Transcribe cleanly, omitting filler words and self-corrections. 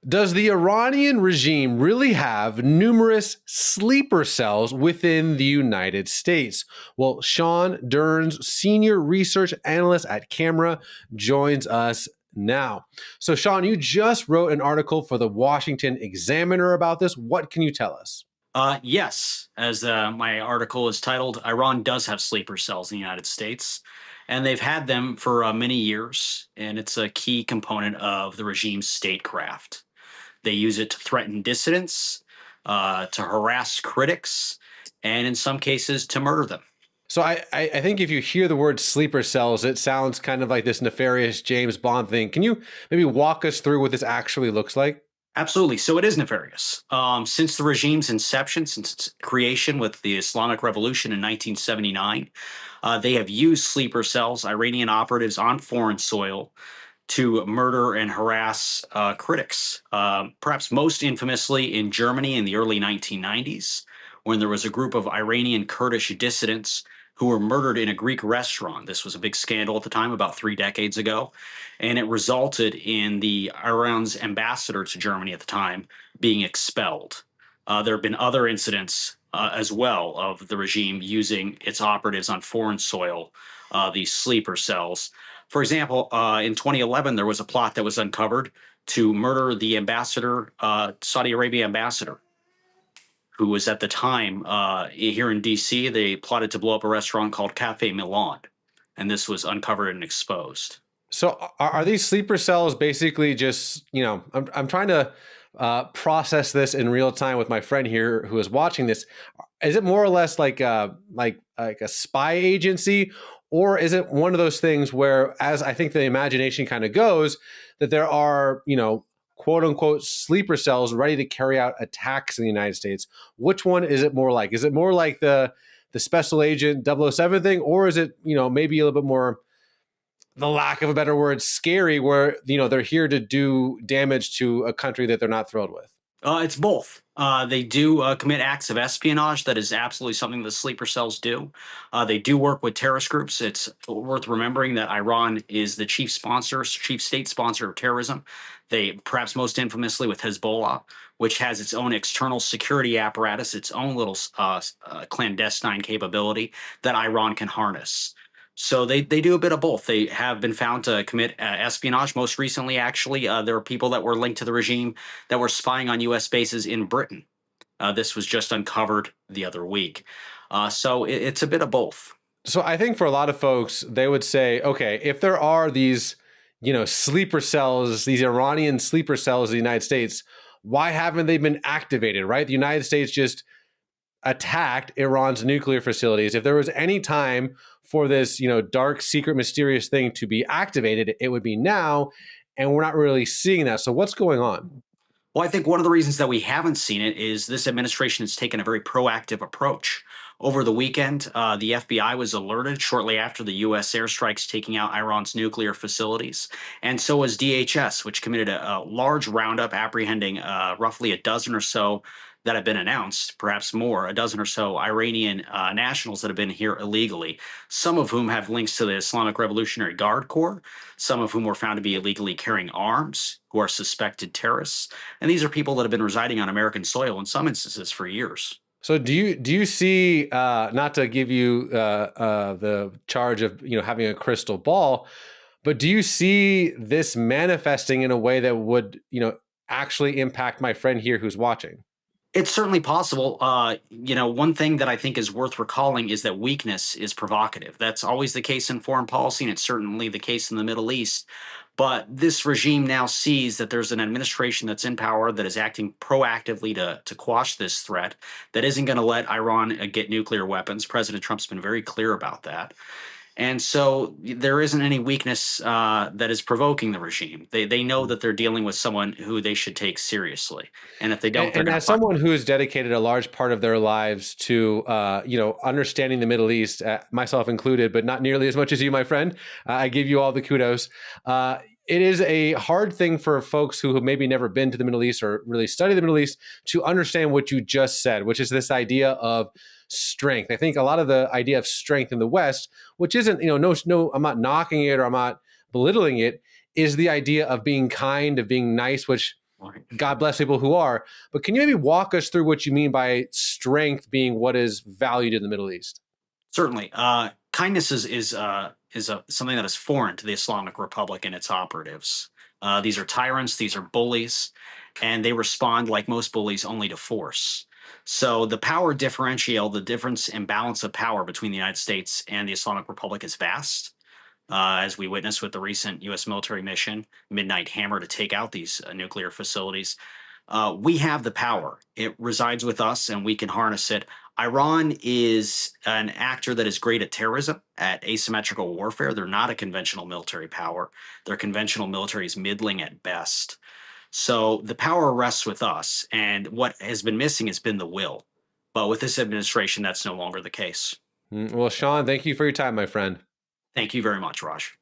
Does the Iranian regime really have numerous sleeper cells within the United States? Well, Sean Derns, senior research analyst at Camera, joins us now. So, Sean, you just wrote an article for the Washington Examiner about this. What can you tell us? Yes, as my article is titled, Iran does have sleeper cells in the United States, and they've had them for many years, and it's a key component of the regime's statecraft. They use it to threaten dissidents, to harass critics, and in some cases, to murder them. So I think if you hear the word sleeper cells, it sounds kind of like this nefarious James Bond thing. Can you maybe walk us through what this actually looks like? Absolutely. So it is nefarious. Since the regime's inception, since its creation with the Islamic Revolution in 1979, they have used sleeper cells, Iranian operatives on foreign soil, to murder and harass critics. Perhaps most infamously in Germany in the early 1990s, when there was a group of Iranian Kurdish dissidents who were murdered in a Greek restaurant. This was a big scandal at the time, about 3 decades ago, and it resulted in the Iran's ambassador to Germany at the time being expelled. There have been other incidents as well of the regime using its operatives on foreign soil, these sleeper cells. For example, in 2011, there was a plot that was uncovered to murder the ambassador, Saudi Arabia ambassador, who was at the time here in DC. They plotted to blow up a restaurant called Cafe Milan, and this was uncovered and exposed. So are these sleeper cells basically just, I'm trying to process this in real time with my friend here who is watching this. Is it more or less like a spy agency, or is it one of those things where, as I think the imagination kind of goes, that there are, quote unquote sleeper cells ready to carry out attacks in the United States? Which one is it more like? Is it more like the special agent 007 thing, or is it, maybe a little bit more, the lack of a better word, scary, where they're here to do damage to a country that they're not thrilled with? It's both. They do commit acts of espionage. That is absolutely something the sleeper cells do. They do work with terrorist groups. It's worth remembering that Iran is the chief sponsor, chief state sponsor of terrorism. They, perhaps most infamously, with Hezbollah, which has its own external security apparatus, its own little clandestine capability that Iran can harness. So they do a bit of both. They have been found to commit espionage. Most recently, actually, there are people that were linked to the regime that were spying on U.S. bases in Britain. This was just uncovered the other week. So it's a bit of both. So I think for a lot of folks, they would say, okay, if there are these, sleeper cells, these Iranian sleeper cells in the United States, why haven't they been activated, right? The United States just attacked Iran's nuclear facilities. If there was any time for this, dark, secret, mysterious thing to be activated, it would be now. And we're not really seeing that. So what's going on? Well, I think one of the reasons that we haven't seen it is this administration has taken a very proactive approach. Over the weekend, the FBI was alerted shortly after the U.S. airstrikes taking out Iran's nuclear facilities. And so was DHS, which committed a large roundup apprehending roughly a dozen or so that have been announced, perhaps more, a dozen or so Iranian nationals that have been here illegally, some of whom have links to the Islamic Revolutionary Guard Corps, some of whom were found to be illegally carrying arms, who are suspected terrorists. And these are people that have been residing on American soil in some instances for years. So do you see, not to give you the charge of having a crystal ball, but do you see this manifesting in a way that would actually impact my friend here who's watching? It's certainly possible. One thing that I think is worth recalling is that weakness is provocative. That's always the case in foreign policy, and it's certainly the case in the Middle East. But this regime now sees that there's an administration that's in power that is acting proactively to quash this threat, that isn't going to let Iran get nuclear weapons. President Trump's been very clear about that. And so there isn't any weakness that is provoking the regime. They know that they're dealing with someone who they should take seriously. And if they don't, they're And going to as find. someone who has dedicated a large part of their lives to, understanding the Middle East, myself included, but not nearly as much as you, my friend, I give you all the kudos. It is a hard thing for folks who have maybe never been to the Middle East or really study the Middle East to understand what you just said, which is this idea of strength. I think a lot of the idea of strength in the West, which isn't, no, I'm not knocking it or I'm not belittling it, is the idea of being kind, of being nice, which Right. God bless people who are. But can you maybe walk us through what you mean by strength being what is valued in the Middle East? Certainly, kindness is something that is foreign to the Islamic Republic and its operatives. These are tyrants, these are bullies, and they respond like most bullies only to force. So the power differential, the difference in balance of power between the United States and the Islamic Republic is vast. As we witnessed with the recent U.S. military mission, Midnight Hammer, to take out these nuclear facilities. We have the power. It resides with us, and we can harness it. Iran is an actor that is great at terrorism, at asymmetrical warfare. They're not a conventional military power. Their conventional military is middling at best. So the power rests with us. And what has been missing has been the will. But with this administration, that's no longer the case. Well, Sean, thank you for your time, my friend. Thank you very much, Raj.